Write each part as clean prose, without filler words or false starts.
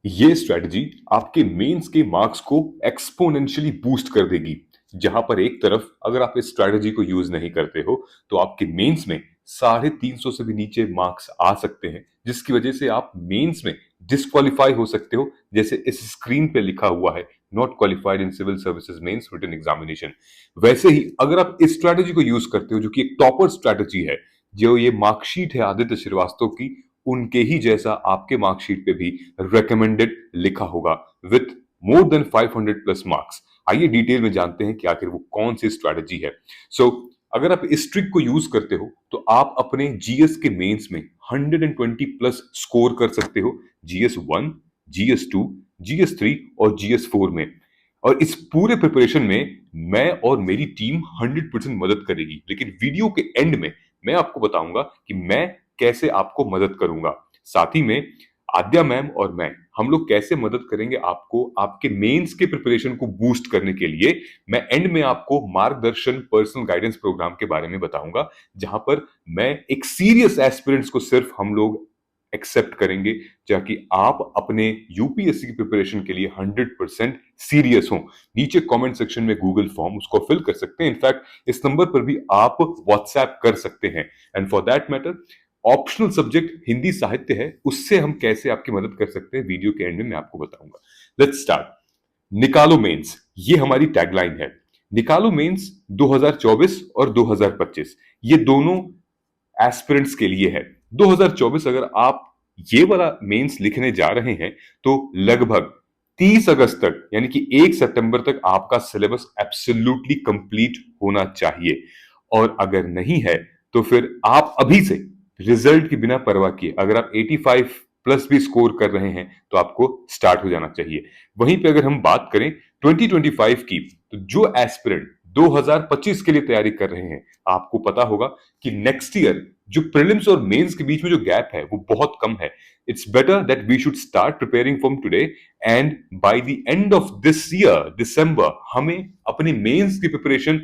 ये स्ट्रेटजी आपके मेंस के मार्क्स को एक्सपोनेंशियली बूस्ट कर देगी। जहां पर एक तरफ अगर आप इस स्ट्रेटजी को यूज नहीं करते हो तो आपके मेंस में 350 से भी नीचे मार्क्स आ सकते हैं, जिसकी वजह से आप मेंस में डिस्क्वालीफाई हो सकते हो, जैसे इस स्क्रीन पे लिखा हुआ है, not qualified in civil services mains written examination. वैसे ही अगर आप इस स्ट्रेटजी को यूज करते हो, जो कि एक टॉपर स्ट्रेटजी है, जो ये मार्कशीट है आदित्य श्रीवास्तव की, उनके ही जैसा आपके मार्कशीट पे भी recommended लिखा होगा with more than 500 plus marks. आइए डिटेल में जानते हैं कि आखिर वो कौन सी स्ट्रैटेजी है। सो अगर आप इस ट्रिक को यूज करते हो तो आप अपने जीएस के मेंस में 120 प्लस स्कोर कर सकते हो, जीएस 1, जीएस 2, जीएस 3 और जीएस 4 में। और इस पूरे प्रिपरेशन में मैं और मेरी टीम 100% मदद करेगी, लेकिन वीडियो के एंड में मैं आपको बताऊंगा कि मैं कैसे आपको मदद करूंगा। साथ ही में आद्या मैम और मैं, हम लोग कैसे मदद करेंगे आपको आपके मेंस के प्रिपरेशन को बूस्ट करने के लिए। मैं एंड में आपको मार्गदर्शन पर्सनल गाइडेंस प्रोग्राम के बारे में बताऊंगा, जहां पर मैं एक सीरियस एस्पिरेंट्स को सिर्फ हम लोग एक्सेप्ट करेंगे, ताकि आप अपने यूपीएससी की प्रिपरेशन के लिए 100% सीरियस हो। नीचे कमेंट सेक्शन में गूगल फॉर्म उसको फिल कर सकते हैं। इनफैक्ट इस नंबर पर भी आप व्हाट्सएप कर सकते हैं। And for that matter, optional subject Hindi साहित्य है, उससे हम कैसे आपकी मदद कर सकते हैं वीडियो के एंड में मैं आपको बताऊंगा। Let's start. निकालो मेंस, ये हमारी टैगलाइन है। निकालो मेंस 2024 और 2025, ये दोनों एस्पिरेंट्स के लिए है। 2024 अगर आप ये वाला मेंस लिखने जा रहे हैं तो लगभग 30 अगस्त तक, यानी कि 1 सितंबर तक आपका सिलेबस एब्सोल्युटली कंप्लीट होना चाहिए। और अगर नहीं है तो फिर आप अभी से रिजल्ट की बिना परवाह किए, अगर आप 85 प्लस भी स्कोर कर रहे हैं तो आपको स्टार्ट हो जाना चाहिए। वहीं पे अगर हम बात करें 2025 की, तो जो एस्पिरेंट 2025 के लिए तैयारी कर रहे हैं, आपको पता होगा कि नेक्स्ट ईयर जो प्रीलिम्स और मेंस के बीच में जो गैप है वो बहुत कम है। It's better that we should start preparing from today, and by the end of this year December हमें अपने मेंस की प्रिपरेशन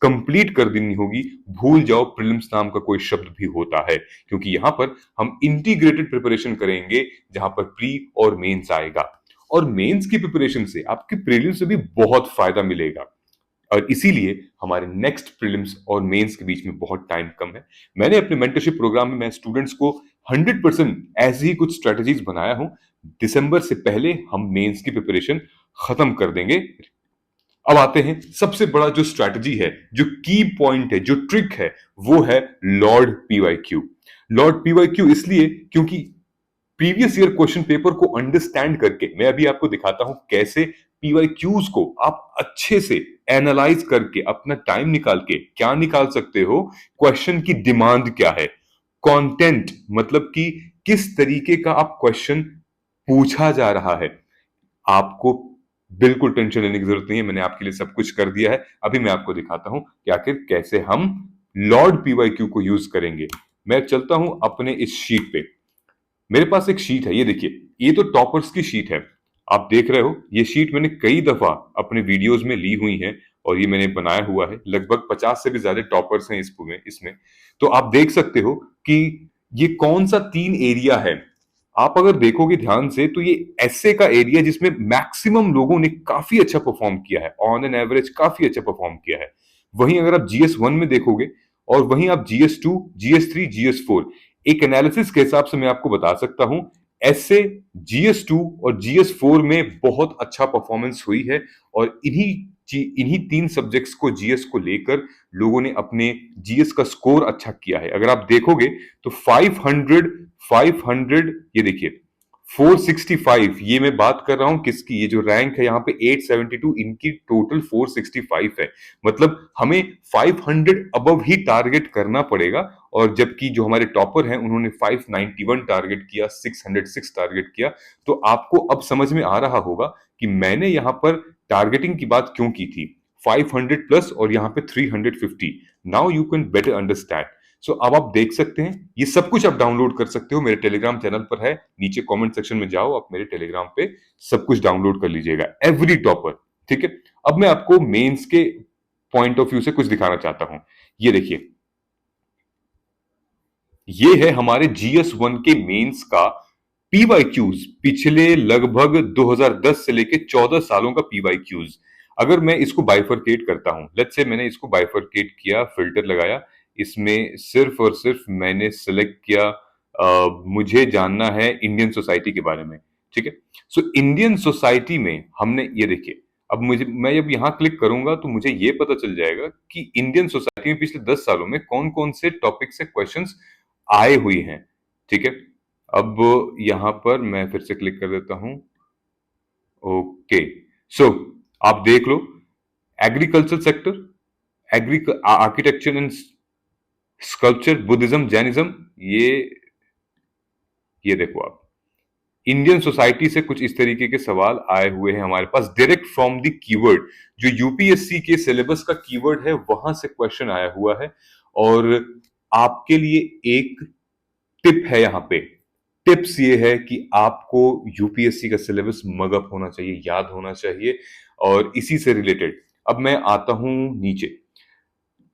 कंप्लीट कर देनी होगी। भूल जाओ प्रीलिम्स नाम का कोई शब्द भी होता है, क्योंकि यहां पर हम इंटीग्रेटेड प्रिपरेशन करेंगे, जहां पर प्री और मेंस आएगा। और मेंस की प्रिपरेशन से आपके प्रीलिम्स से भी बहुत फायदा मिलेगा, और इसीलिए हमारे नेक्स्ट प्रीलिम्स और मेंस के बीच में बहुत टाइम कम है। मैंने अपने मेंटरशिप प्रोग्राम में मैं स्टूडेंट्स को 100% ऐसी ही कुछ स्ट्रेटजीज बनाया हूं। दिसंबर से पहले हम मेंस की प्रिपरेशन खत्म कर देंगे। अब आते हैं सबसे बड़ा जो स्ट्रेटजी है, जो की पॉइंट है, जो ट्रिक है, वो है लॉर्ड पीवाईक्यू। लॉर्ड पीवाईक्यू इसलिए क्योंकि प्रीवियस ईयर क्वेश्चन पेपर को अंडरस्टैंड करके मैं अभी आपको दिखाता हूं कैसे पीवाईक्यूज को आप अच्छे से एनालाइज करके अपना टाइम निकाल के क्या निकाल सकते हो। क्वेश्चन की डिमांड क्या है, कंटेंट मतलब कि किस तरीके का आप क्वेश्चन पूछा जा रहा है। आपको बिल्कुल टेंशन लेने की जरूरत नहीं है, मैंने आपके लिए सब कुछ कर दिया है। अभी मैं आपको दिखाता हूं कि आखिर कैसे हम लॉर्ड पीवाईक्यू को यूज करेंगे। मैं चलता हूं अपने इस शीट पे। मेरे पास एक शीट है, ये देखिए, ये तो टॉपर्स की शीट है। आप देख रहे हो, ये शीट मैंने कई दफा अपने वीडियोस में ली हुई है, और ये मैंने बनाया हुआ है। लगभग 50 से भी ज्यादा टॉपर्स हैं इसमें। तो आप देख सकते हो कि ये कौन सा 3 एरिया है। आप अगर देखोगे ध्यान से तो ये एसए का एरिया जिसमें मैक्सिमम लोगों ने काफी अच्छा परफॉर्म किया है, ऑन एन एवरेज काफी अच्छा परफॉर्म किया है। वहीं अगर आप जीएस 1 में देखोगे, और वहीं आप जीएस 2, जीएस 3, जीएस 4, एक एनालिसिस के हिसाब से मैं आपको बता सकता हूं, एसए जीएस 2 और जीएस 4 में बहुत अच्छा परफॉर्मेंस हुई है। और इन्हीं 3 सब्जेक्ट्स को, जीएस को लेकर लोगों ने अपने जीएस का स्कोर अच्छा किया है। अगर आप देखोगे तो 500, 500, ये देखिए 465, ये मैं बात कर रहा हूं किसकी, ये जो रैंक है यहाँ पे 872, इनकी टोटल 465 है। मतलब हमें 500 अबव ही टारगेट करना पड़ेगा। और जबकि जो हमारे टॉपर हैं उन्होंने 591 टारगेट किया, 606 टारगेट किया। तो आपको अब समझ में आ रहा होगा कि मैंने यहां पर टारगेटिंग की बात क्यों की थी, 500 प्लस और यहां पे 350। Now you can better understand. So अब आप देख सकते हैं, ये सब कुछ आप डाउनलोड कर सकते हो, मेरे टेलीग्राम चैनल पर है। नीचे कमेंट सेक्शन में जाओ, आप मेरे टेलीग्राम पे सब कुछ डाउनलोड कर लीजिएगा, एवरी टॉपर। ठीक है। अब मैं आपको मेंस के पॉइंट ऑफ व्यू से कुछ दिखाना चाहता हूं। ये देखिए, ये है हमारे जीएस 1 के मेंस का पीवाईक्यूज पिछले लगभग 2010 से लेके 14 सालों का पीवाईक्यूज, अगर मैं इसको बाइफरकेट करता हूं, लेट्स से मैंने इसको बाइफरकेट किया, फिल्टर लगाया, इसमें सिर्फ और सिर्फ मैंने सिलेक्ट किया मुझे जानना है इंडियन सोसाइटी के बारे में, ठीक है। सो इंडियन सोसाइटी में हमने ये देखिए, अब मुझे मैं जब यहां क्लिक करूंगा तो मुझे ये पता चल जाएगा कि इंडियन सोसाइटी में पिछले 10 सालों में कौन कौन से टॉपिक से क्वेश्चंस आए हुए हैं, ठीक है। अब यहां पर मैं फिर से क्लिक कर देता हूं। ओके, सो आप देख लो, agriculture sector, agri architecture and sculpture, Buddhism, Jainism, ये देखो आप, इंडियन सोसाइटी से कुछ इस तरीके के सवाल आए हुए हैं हमारे पास डायरेक्ट फ्रॉम द कीवर्ड, जो यूपीएससी के सिलेबस का कीवर्ड है वहां से क्वेश्चन आया हुआ है। और आपके लिए एक टिप है यहां पे, टिप्स ये है कि आपको यूपीएससी का सिलेबस मगअप होना चाहिए, याद होना चाहिए। और इसी से रिलेटेड अब मैं आता हूं नीचे,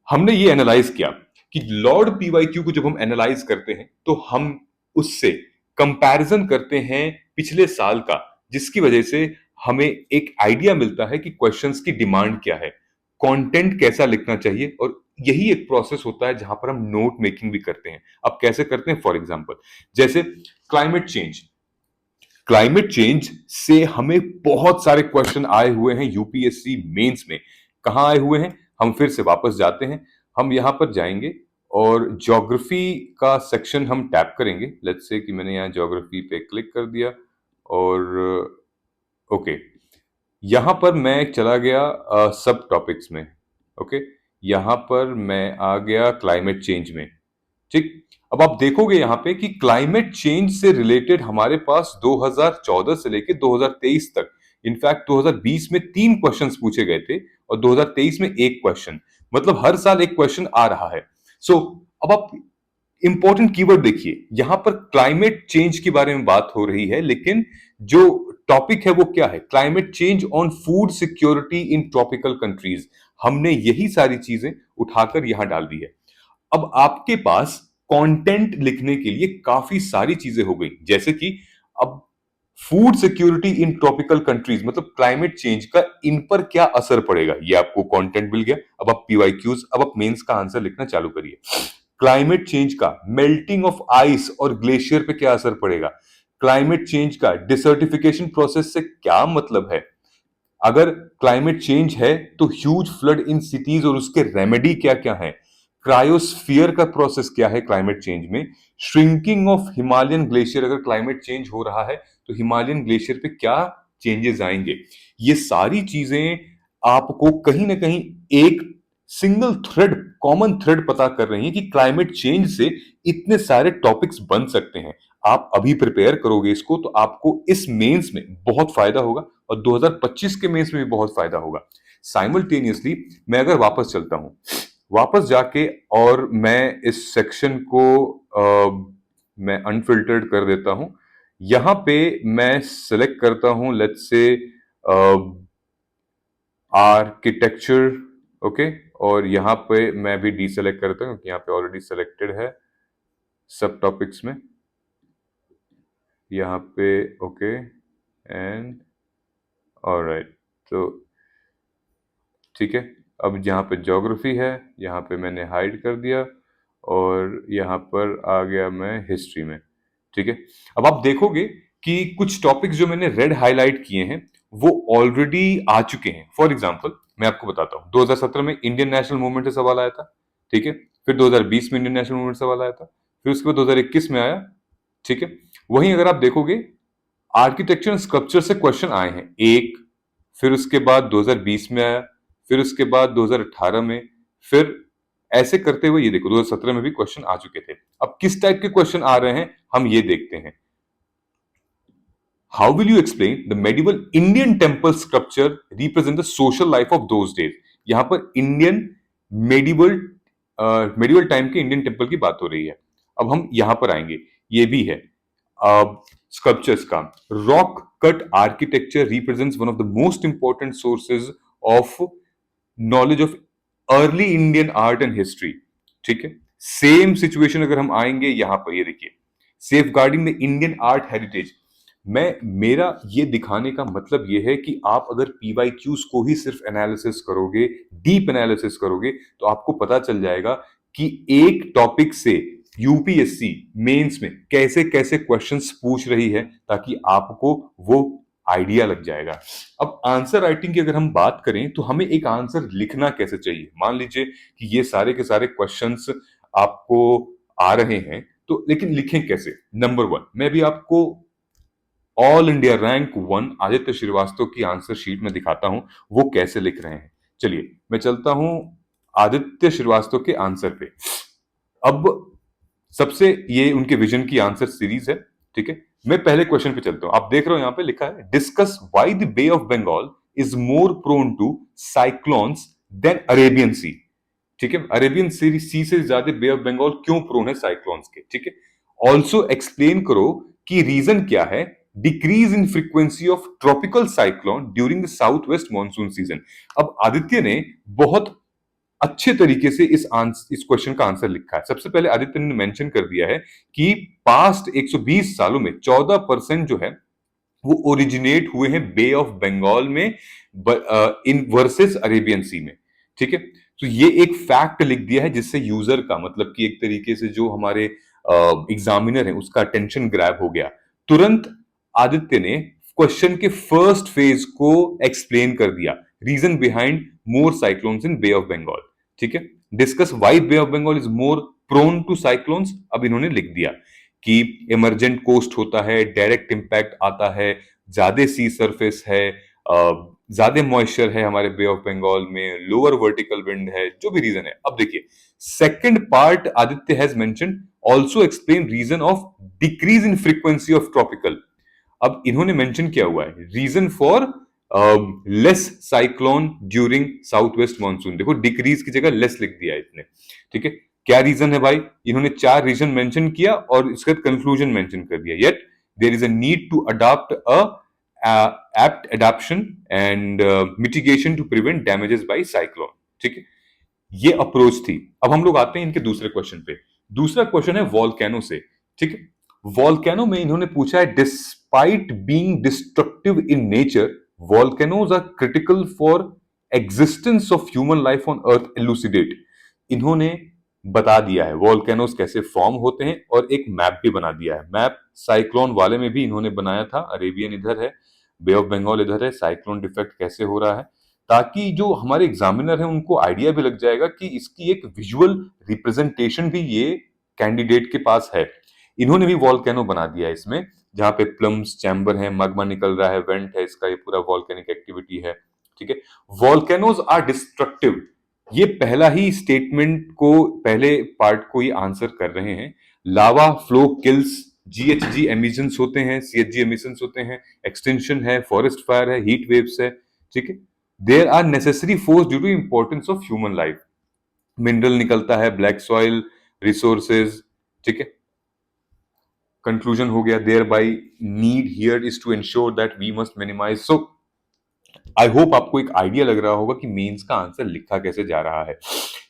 हमने ये एनालाइज किया कि लॉर्ड पीवाईक्यू को जब हम एनालाइज करते हैं तो हम उससे कंपैरिजन करते हैं पिछले साल का, जिसकी वजह से हमें एक आइडिया मिलता है कि क्वेश्चंस की डिमांड क्या है, कंटेंट कैसा लिखना चाहिए। और यही एक प्रोसेस होता है जहां पर हम नोट मेकिंग भी करते हैं। अब कैसे करते हैं, फॉर एग्जांपल जैसे क्लाइमेट चेंज, क्लाइमेट चेंज से हमें बहुत सारे क्वेश्चन आए हुए हैं यूपीएससी मेंस में। कहां आए हुए हैं, हम फिर से वापस जाते हैं, हम यहां पर जाएंगे और ज्योग्राफी का सेक्शन हम टैप करेंगे। लेट्स से कि मैंने यहां ज्योग्राफी पे क्लिक कर दिया और ओके, यहां पर मैं चला गया सब टॉपिक्स में। ओके, यहां पर मैं आ गया क्लाइमेट चेंज में, ठीक। अब आप देखोगे यहां पे कि क्लाइमेट चेंज से रिलेटेड हमारे पास 2014 से लेके 2023 तक, इनफैक्ट 2020 में 3 क्वेश्चंस पूछे गए थे और 2023 में एक क्वेश्चन, मतलब हर साल एक क्वेश्चन आ रहा है। सो अब आप इंपॉर्टेंट कीवर्ड देखिए, यहां पर क्लाइमेट चेंज के बारे में बात हो रही है, लेकिन जो टॉपिक है वो क्या है, climate change on food security in tropical countries. हमने यही सारी चीजें उठाकर यहां डाल दी है। अब आपके पास कंटेंट लिखने के लिए काफी सारी चीजें हो गई, जैसे कि अब food security in tropical countries, मतलब क्लाइमेट चेंज का इन पर क्या असर पड़ेगा, ये आपको कंटेंट मिल गया। अब आप पीवाईक्यूज, अब आप मेंस का आंसर लिखना चालू करिए। क्लाइमेट चेंज का मेल्टिंग ऑफ आइस और ग्लेशियर पे क्या असर पड़ेगा, क्लाइमेट चेंज का डिसर्टिफिकेशन प्रोसेस से क्या मतलब है, अगर क्लाइमेट चेंज है तो ह्यूज फ्लड इन सिटीज और उसके रेमेडी क्या क्या है, क्रायोस्फीयर का प्रोसेस क्या है क्लाइमेट चेंज में, श्रिंकिंग ऑफ हिमालयन ग्लेशियर, अगर क्लाइमेट चेंज हो रहा है तो हिमालयन ग्लेशियर पे क्या चेंजेस आएंगे। ये सारी चीजें आपको कहीं ना कहीं एक सिंगल थ्रेड, कॉमन थ्रेड पता कर रही है कि क्लाइमेट चेंज से इतने सारे टॉपिक्स बन सकते हैं। आप अभी प्रिपेयर करोगे इसको तो आपको इस मेंस में बहुत फायदा होगा और 2025 के मेंस में भी बहुत फायदा होगा। साइमल्टेनियसली मैं अगर वापस चलता हूं, वापस जाके और मैं इस सेक्शन को मैं अनफिल्टर्ड कर देता हूं, यहां पे मैं सिलेक्ट करता हूं लेट्स से आर्किटेक्चर, ओके, और यहां पे मैं भी डीसेलेक्ट करता हूं क्योंकि यहां पे ऑलरेडी सिलेक्टेड है सब टॉपिक्स में, यहाँ पे ओके एंड ऑलराइट। तो ठीक है, अब यहाँ पे ज्योग्राफी है, यहाँ पे मैंने हाइड कर दिया और यहाँ पर आ गया मैं हिस्ट्री में, ठीक है। अब आप देखोगे कि कुछ टॉपिक्स जो मैंने रेड हाईलाइट किए हैं वो ऑलरेडी आ चुके हैं। फॉर एग्जांपल मैं आपको बताता हूँ, 2017 में इंडियन नेशनल मूवमेंट से सवाल आया था, ठीक है। फिर 2020 में इंडियन नेशनल मूवमेंट से सवाल आया था, फिर उसके बाद 2021 में आया, ठीक है। वहीं अगर आप देखोगे आर्किटेक्चर एंड स्कल्पचर से क्वेश्चन आए हैं एक, फिर उसके बाद 2020 में आया, फिर उसके बाद 2018 में, फिर ऐसे करते हुए ये देखो 2017 में भी क्वेश्चन आ चुके थे। अब किस टाइप के क्वेश्चन आ रहे हैं हम ये देखते हैं। How will you explain the medieval Indian temple sculpture represent the social life of those days. यहां पर इंडियन मेडिवल मेडिवल टाइम के इंडियन टेम्पल की बात हो रही है। अब हम यहां पर आएंगे, ये भी है स्कल्पचर्स का, rock cut architecture represents one of the most important sources of knowledge of early Indian art and history, ठीक है। सेम सिचुएशन अगर हम आएंगे यहां पर, ये देखिए safeguarding the Indian art heritage. मेरा ये दिखाने का मतलब ये है कि आप अगर पीवाईक्यूज को ही सिर्फ एनालिसिस करोगे, डीप एनालिसिस करोगे, तो आपको पता चल जाएगा कि एक टॉपिक से यूपीएससी मेंस में कैसे कैसे क्वेश्चंस पूछ रही है, ताकि आपको वो आइडिया लग जाएगा। अब आंसर राइटिंग की अगर हम बात करें तो हमें एक आंसर लिखना कैसे चाहिए। मान लीजिए कि ये सारे के सारे क्वेश्चंस आपको आ रहे हैं, तो लेकिन लिखें कैसे। नंबर वन, मैं भी आपको all India rank 1 Aditya Srivastava की आंसर शीट में दिखाता हूं वो कैसे लिख रहे हैं। चलिए मैं चलता हूं आदित्य श्रीवास्तव के आंसर पे। अब सबसे ये उनके विजन की आंसर सीरीज है, ठीक है। मैं पहले क्वेश्चन पे चलता हूं। आप देख रहे हो यहां पे लिखा है, discuss why the bay of Bengal is more prone to cyclones than Arabian sea. ठीक है, अरेबियन सी से ज्यादा बे ऑफ बंगाल क्यों प्रोन है साइक्लोन्स के, ठीक है। ऑल्सो एक्सप्लेन करो कि रीजन क्या है decrease in frequency of tropical cyclone during the south west monsoon season. अब आदित्य ने बहुत अच्छे तरीके से इस क्वेश्चन का आंसर लिखा है। सबसे पहले आदित्य ने मेंशन कर दिया है कि पास्ट 120 सालों में 14% जो है वो ओरिजिनेट हुए हैं बे ऑफ बंगाल में, इन वर्सेस अरेबियन सी में, ठीक है। तो ये एक फैक्ट लिख दिया है जिससे यूजर का मतलब कि एक तरीके से जो हमारे एग्जामिनर है उसका अटेंशन ग्रैब हो गया। तुरंत आदित्य ने क्वेश्चन के फर्स्ट फेज को एक्सप्लेन कर दिया, reason behind more cyclones in bay of Bengal, ठीक है। Discuss why bay of Bengal is more prone to cyclones, अब इन्होंने लिख दिया कि इमरजेंट कोस्ट होता है, डायरेक्ट इंपैक्ट आता है, ज्यादा सी सरफेस है, ज्यादा मॉइस्चर है हमारे बे ऑफ बंगाल में, लोअर वर्टिकल विंड है, जो भी रीजन है। अब देखिए second part Aditya has mentioned also explain reason of decrease in frequency of tropical. अब इन्होंने मेंशन किया हुआ है reason for less cyclone during south west monsoon. देखो डिक्रीज की जगह लेस लिख दिया है इसने, ठीक है। क्या रीजन है भाई, इन्होंने 4 रीजन मेंशन किया और इसका कंक्लूजन मेंशन कर दिया। Yet there is a need to adopt a apt adaptation and mitigation to prevent damages by cyclone, ठीक है। ये अप्रोच थी। अब हम लोग आते हैं इनके दूसरे क्वेश्चन पे। दूसरा क्वेश्चन है वॉल्केनो से, ठीक है। वॉल्केनो में इन्होंने पूछा है, despite being destructive in nature, volcanoes are critical for existence of human life on earth, elucidate. इन्होंने बता दिया है वॉल्केनोज कैसे फॉर्म होते हैं और एक मैप भी बना दिया है। मैप साइक्लोन वाले में भी इन्होंने बनाया था, अरेबियन इधर है, बे ऑफ बंगाल इधर है, साइक्लोन डिफेक्ट कैसे हो रहा है, ताकि जो हमारे एग्जामिनर है उनको आइडिया भी लग जाएगा कि इसकी एक विजुअल रिप्रेजेंटेशन भी ये कैंडिडेट के पास है। इन्होंने भी वॉल्केनो बना दिया है इसमें, जहां पे प्लम्स चैम्बर है, मगमा निकल रहा है, वेंट है, इसका ये पूरा वॉल्केनिक एक्टिविटी है, ठीक है। वॉल्केनोज आर डिस्ट्रक्टिव, ये पहला ही स्टेटमेंट को, पहले पार्ट को ये आंसर कर रहे हैं। Lava flow kills, GHG emissions होते हैं, सीएचजी एमिशंस होते हैं, एक्सटेंशन है, फॉरेस्ट फायर है, हीट वेव्स है, ठीक है। There are necessary force due to importance of human life, mineral निकलता है, ब्लैक सॉइल, रिसोर्सेज, ठीक है। कंक्लूजन हो गया, there by need here is to ensure that we must minimise. So I hope आपको एक आइडिया लग रहा होगा कि मेंस का आंसर लिखा कैसे जा रहा है।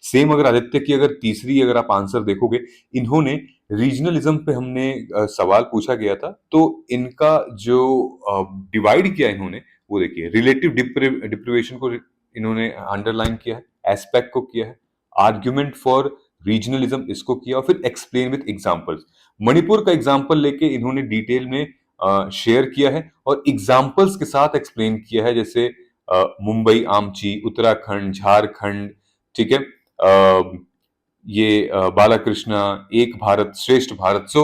सेम अगर आदित्य की अगर तीसरी अगर आप आंसर देखोगे, इन्होंने रीजनलिज्म पे हमने सवाल पूछा गया था, तो इनका जो डिवाइड किया इन्होंने, वो देखिए रिलेटिव डिप्रिवेशन को इन्होंने अंडरलाइन किया है, एस्पेक्ट को किया है, आर्ग्यूमेंट फॉर रीजनलिज्म इसको किया, और फिर एक्सप्लेन विद एग्जांपल्स। मणिपुर का एग्जांपल लेके इन्होंने डिटेल में शेयर किया है और एग्जाम्पल्स के साथ एक्सप्लेन किया है, जैसे मुंबई आमची, उत्तराखंड, झारखंड, ठीक है, ये बालाकृष्णा, एक भारत श्रेष्ठ भारत। सो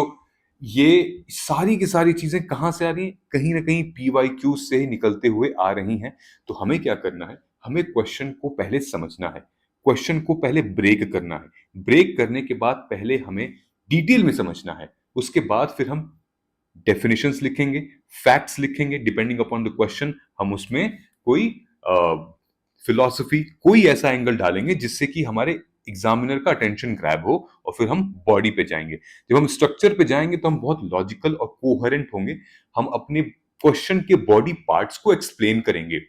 ये सारी की सारी चीजें कहां से आ रही हैं, कहीं ना कहीं पीवाईक्यू से ही निकलते हुए आ रही हैं। तो हमें क्या करना है, हमें क्वेश्चन को पहले समझना है, क्वेश्चन को पहले ब्रेक करना है, ब्रेक करने के बाद पहले हमें डिटेल में समझना है, उसके बाद फिर हम डेफिनेशंस लिखेंगे, फैक्ट्स लिखेंगे, डिपेंडिंग अपॉन द क्वेश्चन हम उसमें कोई फिलॉसफी, कोई ऐसा एंगल डालेंगे जिससे कि हमारे एग्जामिनर का अटेंशन ग्रैब हो, और फिर हम बॉडी पे जाएंगे। जब हम स्ट्रक्चर पे जाएंगे तो हम बहुत लॉजिकल और कोहेरेंट होंगे, हम अपने क्वेश्चन के बॉडी पार्ट्स को एक्सप्लेन करेंगे।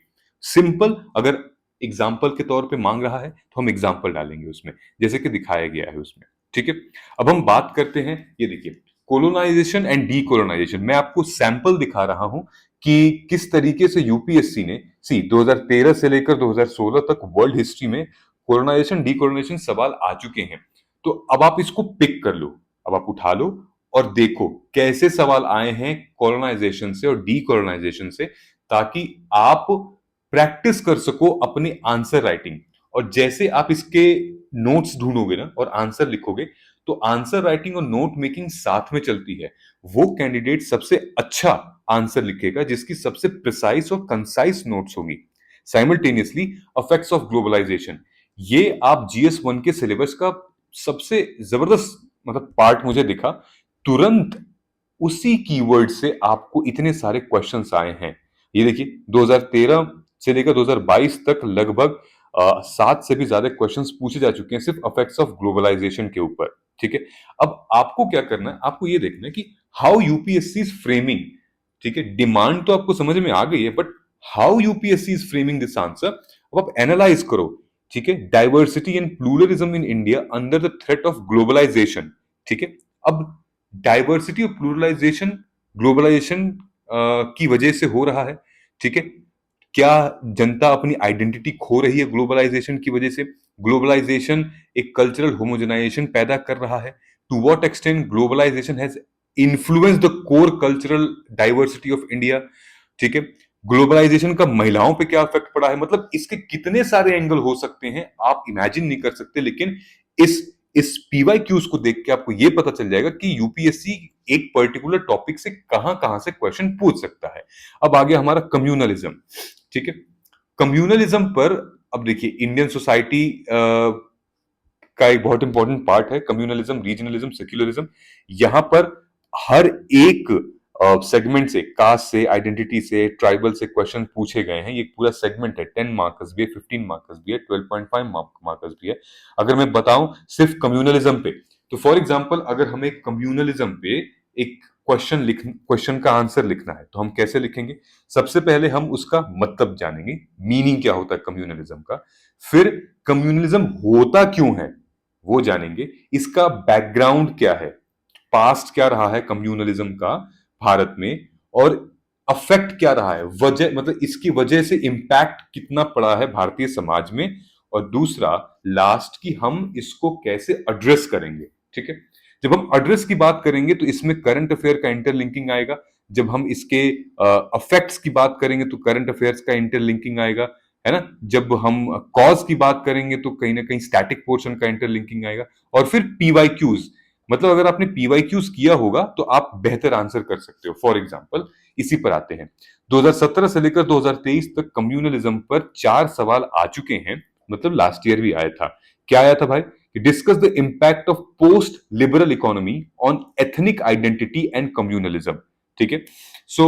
सिंपल अगर एग्जाम्पल के तौर पे मांग रहा है तो हम एग्जाम्पल डालेंगे उसमें, जैसे कि दिखाया गया है उसमें, ठीक है। अब हम बात करते हैं, ये देखिए कोलोनाइजेशन एंड डीकोलोनाइजेशन, मैं आपको सैंपल दिखा रहा हूं कि किस तरीके से यूपीएससी ने 2013 से लेकर 2016 तक वर्ल्ड हिस्ट्री में कोलोनाइजेशन डीकोलोनाइजेशन सवाल आ चुके हैं। तो अब आप इसको पिक कर लो, अब आप उठा लो और देखो कैसे सवाल आए हैं कोलोनाइजेशन से और डीकोलोनाइजेशन से, ताकि आप प्रैक्टिस कर सको अपनी आंसर राइटिंग। और जैसे आप इसके नोट्स ढूंढोगे ना और आंसर लिखोगे, तो आंसर राइटिंग और नोट मेकिंग साथ में चलती है। वो कैंडिडेट सबसे अच्छा आंसर लिखेगा जिसकी सबसे प्रिसाइज और कंसाइज नोट्स होगी। साइमल्टेनियसली इफेक्ट्स ऑफ ग्लोबलाइजेशन, ये आप जीएस वन के सिलेबस का सबसे जबरदस्त मतलब पार्ट मुझे दिखा। तुरंत उसी कीवर्ड से आपको इतने सारे क्वेश्चंस आए हैं। ये देखिए 2013 से लेकर 2022 तक लगभग 7 से भी ज्यादा क्वेश्चंस पूछे जा चुके हैं सिर्फ इफेक्ट्स ऑफ ग्लोबलाइजेशन के ऊपर। ठीक है, अब आपको क्या करना है, आपको ये देखना है कि हाउ यूपीएससी इज फ्रेमिंग। ठीक है, डिमांड तो आपको समझ में आ गई है, but how UPSC is framing this answer, अब आप एनालाइज करो। ठीक है, diversity and pluralism in India under the threat of globalisation. ठीक है, अब डाइवर्सिटी और प्लूरलाइजेशन ग्लोबलाइजेशन की वजह से हो रहा है। ठीक है, क्या जनता अपनी आइडेंटिटी खो रही है ग्लोबलाइजेशन की वजह से? ग्लोबलाइजेशन एक कल्चरल होमोजेनाइजेशन पैदा कर रहा है। To what extent globalisation has influence the core cultural diversity of India. ठीक है, ग्लोबलाइजेशन का महिलाओं पे क्या इफेक्ट पड़ा है? मतलब इसके कितने सारे एंगल हो सकते हैं, आप इमेजिन नहीं कर सकते। लेकिन इस पीवाईक्यूज को देख के आपको यह पता चल जाएगा कि यूपीएससी एक पर्टिकुलर टॉपिक से कहां कहां से क्वेश्चन पूछ सकता है। अब आ गया हमारा कम्युनलिज्म। ठीक है, कम्युनलिज्म पर अब देखिए इंडियन सोसाइटी का एक बहुत इंपॉर्टेंट पार्ट है कम्युनलिज्म, रीजनलिज्म, सेक्युलरिज्म। यहां पर हर एक सेगमेंट से, कास्ट से, आइडेंटिटी से, ट्राइबल से क्वेश्चन पूछे गए हैं। ये पूरा सेगमेंट है, 10 मार्कर्स भी है, 15 मार्कर्स भी है, 12.5 मार्कर्स भी है। अगर मैं बताऊं सिर्फ कम्युनलिज्म पे, तो फॉर एग्जाम्पल अगर हमें कम्युनलिज्म पे एक क्वेश्चन का आंसर लिखना है, तो हम कैसे लिखेंगे? सबसे पहले हम उसका मतलब जानेंगे, मीनिंग क्या होता है कम्युनलिज्म का। फिर कम्युनलिज्म होता क्यों है वो जानेंगे, इसका बैकग्राउंड क्या है, पास्ट क्या रहा है कम्युनलिज्म का भारत में, और अफेक्ट क्या रहा है, वजह मतलब इसकी वजह से इंपैक्ट कितना पड़ा है भारतीय समाज में। और दूसरा लास्ट की हम इसको कैसे एड्रेस करेंगे। ठीक है, जब हम एड्रेस की बात करेंगे तो इसमें करंट अफेयर का इंटरलिंकिंग आएगा। जब हम इसके अफेक्ट्स की बात करेंगे तो करंट अफेयर्स का इंटरलिंकिंग आएगा, है ना। जब हम कॉज की बात करेंगे तो कहीं ना कहीं स्टैटिक पोर्शन का इंटरलिंकिंग आएगा। और फिर पीवाईक्यूज, मतलब अगर आपने पीवाईक्यूज किया होगा तो आप बेहतर आंसर कर सकते हो। फॉर एग्जांपल इसी पर आते हैं, 2017 से लेकर 2023 तक कम्युनलिज्म पर 4 सवाल आ चुके हैं, मतलब लास्ट ईयर भी आया था। क्या आया था भाई? Discuss the impact of post liberal economy on ethnic identity and communalism. ठीक है, सो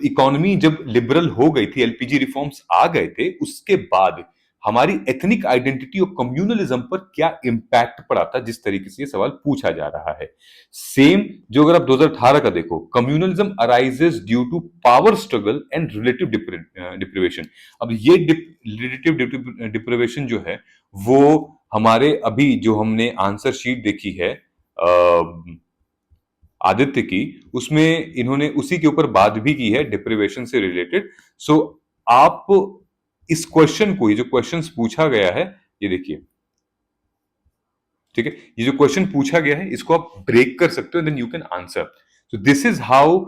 इकोनॉमी जब लिबरल हो गई थी, एलपीजी रिफॉर्म्स आ गए थे, उसके बाद हमारी एथनिक आइडेंटिटी और कम्युनलिज्म पर क्या इंपैक्ट पड़ा था, जिस तरीके से ये सवाल पूछा जा रहा है। सेम जो अगर आप 2018 का देखो, communalism arises due to power struggle and relative deprivation. अब ये रिलेटिव डिप्रिवेशन जो है वो हमारे अभी जो हमने आंसर शीट देखी है आदित्य की, उसमें इन्होंने उसी के ऊपर बात भी की है डिप्रिवेशन से रिलेटेड। सो आप इस क्वेश्चन को, ये जो क्वेश्चंस पूछा गया है, ये देखिए। ठीक है, ये जो क्वेश्चन पूछा गया है इसको आप ब्रेक कर सकते हो, then you can answer. So this is how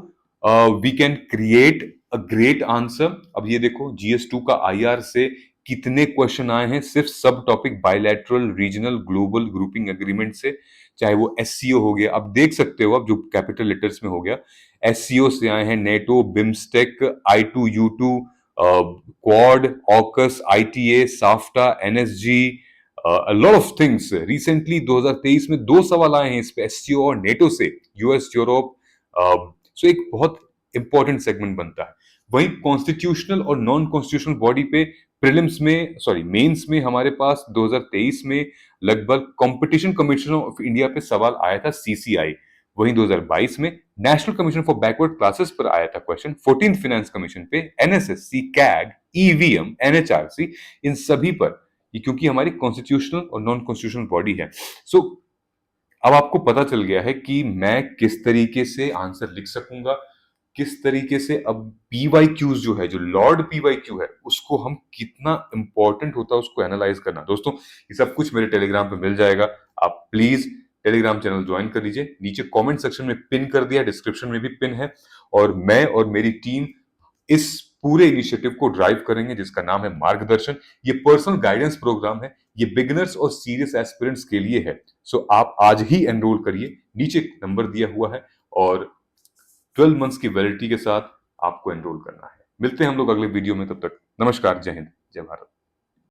we can create a great answer. अब ये देखो GS2 का IR से कितने क्वेश्चन आए हैं सिर्फ सब topic bilateral, regional, global grouping agreement से। चाहे वो SCO हो गया, आप देख सकते हो, अब जो कैपिटल लेटर्स में हो गया, SCO से आए हैं, NATO, BIMSTEC, I2U2, quad, AUKUS, ITA, SAFTA, NSG, a lot of things। Recently 2023 में 2 सवाल आए हैं इस पे, SCO और नेटो से, US, यूरोप। सो एक बहुत इंपॉर्टेंट सेगमेंट बनता है। वहीं कॉन्स्टिट्यूशनल और नॉन कॉन्स्टिट्यूशनल बॉडी पे प्रीलिम्स में, सॉरी मेंस में, हमारे पास 2023 में लगभग कंपटीशन कमीशन ऑफ इंडिया पे सवाल आया था, CCI। वहीं 2022 में national commission for backward classes पर आया था क्वेश्चन, 14th फाइनेंस कमीशन पे, NSSC, CAG, EVM, NHRC, इन सभी पर, ये क्योंकि हमारी कॉन्स्टिट्यूशनल और नॉन कॉन्स्टिट्यूशनल बॉडी है। सो अब आपको पता चल गया है कि मैं किस तरीके से आंसर लिख सकूंगा, किस तरीके से अब पीवाईक्यूज जो है, जो लॉर्ड पीवाईक्यू है, उसको हम कितना इंपॉर्टेंट होता है उसको एनालाइज करना। दोस्तों ये सब कुछ मेरे टेलीग्राम पे मिल जाएगा, आप प्लीज टेलीग्राम चैनल ज्वाइन कर लीजिए। नीचे कमेंट सेक्शन में पिन कर दिया, डिस्क्रिप्शन में भी पिन है। और मैं और मेरी टीम इस पूरे इनिशिएटिव को ड्राइव करेंगे जिसका नाम है मार्गदर्शन। ये पर्सनल गाइडेंस प्रोग्राम है, ये बिगिनर्स और सीरियस एस्पिरेंट्स के लिए है। सो आप आज ही एनरोल करिए, नीचे नंबर दिया हुआ है, और 12 मंथ्स की वैलिडिटी के साथ आपको एनरोल करना है। मिलते हैं हम लोग अगले वीडियो में, तब तक नमस्कार, जय हिंद, जय भारत।